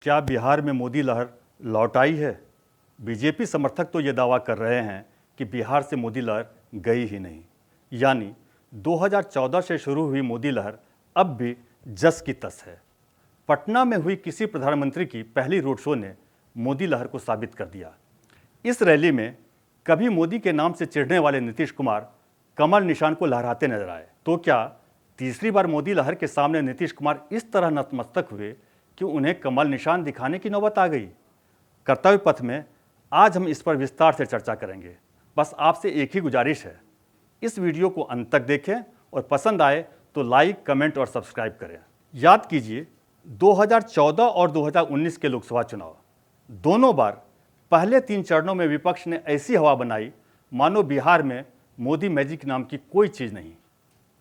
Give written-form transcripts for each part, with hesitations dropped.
क्या बिहार में मोदी लहर लौट आई है? बीजेपी समर्थक तो ये दावा कर रहे हैं कि बिहार से मोदी लहर गई ही नहीं, यानी 2014 से शुरू हुई मोदी लहर अब भी जस की तस है। पटना में हुई किसी प्रधानमंत्री की पहली रोड शो ने मोदी लहर को साबित कर दिया। इस रैली में कभी मोदी के नाम से चिढ़ने वाले नीतीश कुमार कमल निशान को लहराते नजर आए। तो क्या तीसरी बार मोदी लहर के सामने नीतीश कुमार इस तरह नतमस्तक हुए कि उन्हें कमल निशान दिखाने की नौबत आ गई? कर्तव्य पथ में आज हम इस पर विस्तार से चर्चा करेंगे। बस आपसे एक ही गुजारिश है, इस वीडियो को अंत तक देखें और पसंद आए तो लाइक, कमेंट और सब्सक्राइब करें। याद कीजिए, 2014 और 2019 के लोकसभा चुनाव, दोनों बार पहले 3 चरणों में विपक्ष ने ऐसी हवा बनाई मानो बिहार में मोदी मैजिक नाम की कोई चीज़ नहीं।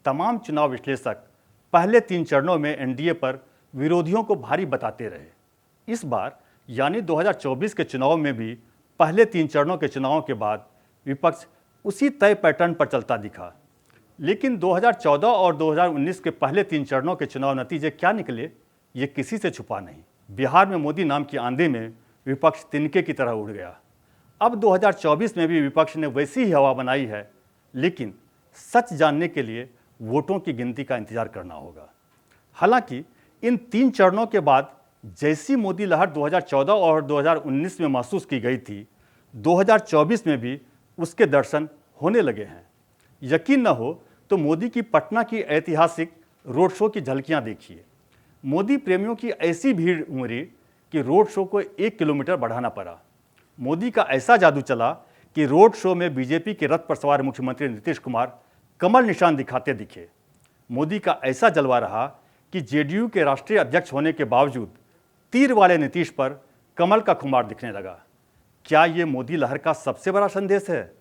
तमाम चुनाव विश्लेषक पहले 3 चरणों में एनडीए पर विरोधियों को भारी बताते रहे। इस बार यानी 2024 के चुनाव में भी पहले 3 चरणों के चुनावों के बाद विपक्ष उसी तय पैटर्न पर चलता दिखा। लेकिन 2014 और 2019 के पहले 3 चरणों के चुनाव नतीजे क्या निकले, ये किसी से छुपा नहीं। बिहार में मोदी नाम की आंधी में विपक्ष तिनके की तरह उड़ गया। अब 2024 में भी विपक्ष ने वैसी ही हवा बनाई है, लेकिन सच जानने के लिए वोटों की गिनती का इंतजार करना होगा। हालांकि इन 3 चरणों के बाद जैसी मोदी लहर 2014 और 2019 में महसूस की गई थी, 2024 में भी उसके दर्शन होने लगे हैं। यकीन न हो तो मोदी की पटना की ऐतिहासिक रोड शो की झलकियां देखिए। मोदी प्रेमियों की ऐसी भीड़ उमड़ी कि रोड शो को 1 किलोमीटर बढ़ाना पड़ा। मोदी का ऐसा जादू चला कि रोड शो में बीजेपी के रथ पर सवार मुख्यमंत्री नीतीश कुमार कमल निशान दिखाते दिखे। मोदी का ऐसा जलवा रहा कि जेडीयू के राष्ट्रीय अध्यक्ष होने के बावजूद तीर वाले नीतीश पर कमल का खुमार दिखने लगा। क्या ये मोदी लहर का सबसे बड़ा संदेश है?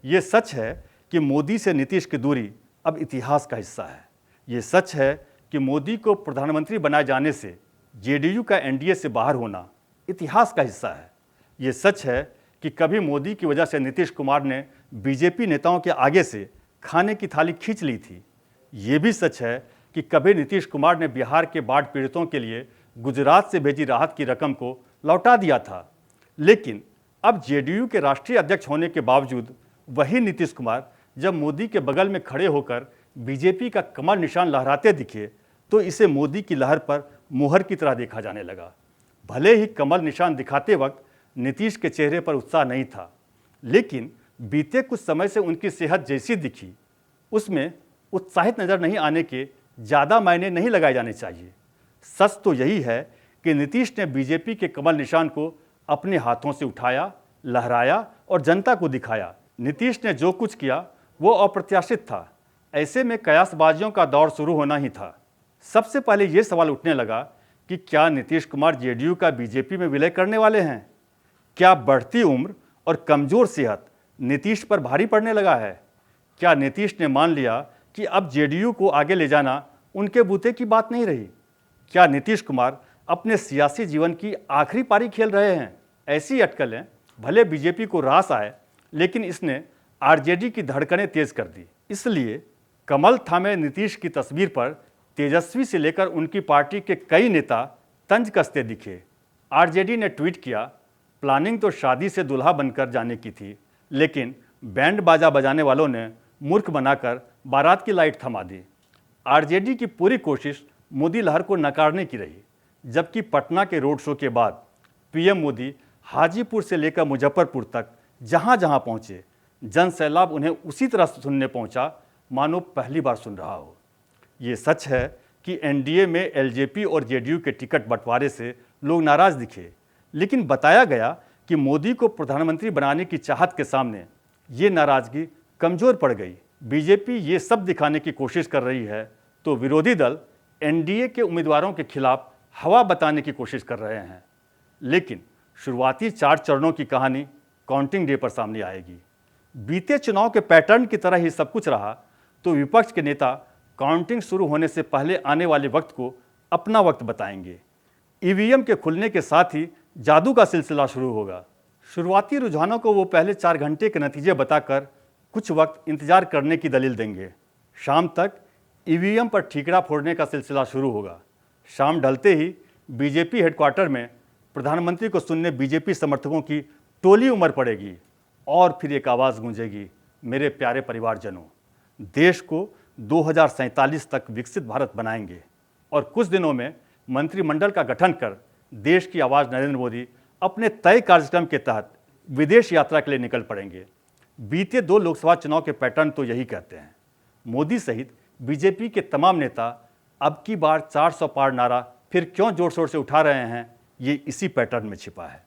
ये सच है कि मोदी से नीतीश की दूरी अब इतिहास का हिस्सा है। ये सच है कि मोदी को प्रधानमंत्री बनाए जाने से जेडीयू का एनडीए से बाहर होना इतिहास का हिस्सा है। ये सच है कि कभी मोदी की वजह से नीतीश कुमार ने बीजेपी नेताओं के आगे से खाने की थाली खींच ली थी। ये भी सच है कि कभी नीतीश कुमार ने बिहार के बाढ़ पीड़ितों के लिए गुजरात से भेजी राहत की रकम को लौटा दिया था। लेकिन अब जेडीयू के राष्ट्रीय अध्यक्ष होने के बावजूद वही नीतीश कुमार जब मोदी के बगल में खड़े होकर बीजेपी का कमल निशान लहराते दिखे तो इसे मोदी की लहर पर मुहर की तरह देखा जाने लगा। भले ही कमल निशान दिखाते वक्त नीतीश के चेहरे पर उत्साह नहीं था, लेकिन बीते कुछ समय से उनकी सेहत जैसी दिखी, उसमें उत्साहित नजर नहीं आने के ज़्यादा मायने नहीं लगाए जाने चाहिए। सच तो यही है कि नीतीश ने बीजेपी के कमल निशान को अपने हाथों से उठाया, लहराया और जनता को दिखाया। नीतीश ने जो कुछ किया वो अप्रत्याशित था। ऐसे में कयासबाजियों का दौर शुरू होना ही था। सबसे पहले ये सवाल उठने लगा कि क्या नीतीश कुमार जेडीयू का बीजेपी में विलय करने वाले हैं? क्या बढ़ती उम्र और कमजोर सेहत नीतीश पर भारी पड़ने लगा है? क्या नीतीश ने मान लिया कि अब जेडीयू को आगे ले जाना उनके बूते की बात नहीं रही? क्या नीतीश कुमार अपने सियासी जीवन की आखिरी पारी खेल रहे हैं? ऐसी अटकलें भले बीजेपी को रास आए, लेकिन इसने आरजेडी की धड़कनें तेज कर दी। इसलिए कमल थामे नीतीश की तस्वीर पर तेजस्वी से लेकर उनकी पार्टी के कई नेता तंज कसते दिखे। आरजेडी ने ट्वीट किया, प्लानिंग तो शादी से दुल्हा बनकर जाने की थी, लेकिन बैंड बाजा बजाने वालों ने मूर्ख बनाकर बारात की लाइट थमा दी। आरजेडी की पूरी कोशिश मोदी लहर को नकारने की रही, जबकि पटना के रोड शो के बाद पीएम मोदी हाजीपुर से लेकर मुजफ्फरपुर तक जहां जहां पहुंचे, जन सैलाब उन्हें उसी तरह सुनने पहुंचा मानो पहली बार सुन रहा हो। ये सच है कि एनडीए में एलजेपी और जेडीयू के टिकट बंटवारे से लोग नाराज दिखे, लेकिन बताया गया कि मोदी को प्रधानमंत्री बनाने की चाहत के सामने ये नाराजगी कमजोर पड़ गई। बीजेपी ये सब दिखाने की कोशिश कर रही है तो विरोधी दल एनडीए के उम्मीदवारों के खिलाफ हवा बताने की कोशिश कर रहे हैं। लेकिन शुरुआती 4 चरणों की कहानी काउंटिंग डे पर सामने आएगी। बीते चुनाव के पैटर्न की तरह ही सब कुछ रहा तो विपक्ष के नेता काउंटिंग शुरू होने से पहले आने वाले वक्त को अपना वक्त बताएंगे। ईवीएम के खुलने के साथ ही जादू का सिलसिला शुरू होगा। शुरुआती रुझानों को वो पहले 4 घंटे के नतीजे बताकर कुछ वक्त इंतजार करने की दलील देंगे। शाम तक ईवीएम पर ठीकरा फोड़ने का सिलसिला शुरू होगा। शाम ढलते ही बीजेपी हेडक्वार्टर में प्रधानमंत्री को सुनने बीजेपी समर्थकों की टोली उमड़ पड़ेगी और फिर एक आवाज़ गूंजेगी, मेरे प्यारे परिवारजनों, देश को 2047 तक विकसित भारत बनाएंगे। और कुछ दिनों में मंत्रिमंडल का गठन कर देश की आवाज़ नरेंद्र मोदी अपने तय कार्यक्रम के तहत विदेश यात्रा के लिए निकल पड़ेंगे। बीते 2 लोकसभा चुनाव के पैटर्न तो यही कहते हैं। मोदी सहित बीजेपी के तमाम नेता अब की बार 400 पार नारा फिर क्यों जोर शोर से उठा रहे हैं, ये इसी पैटर्न में छिपा है।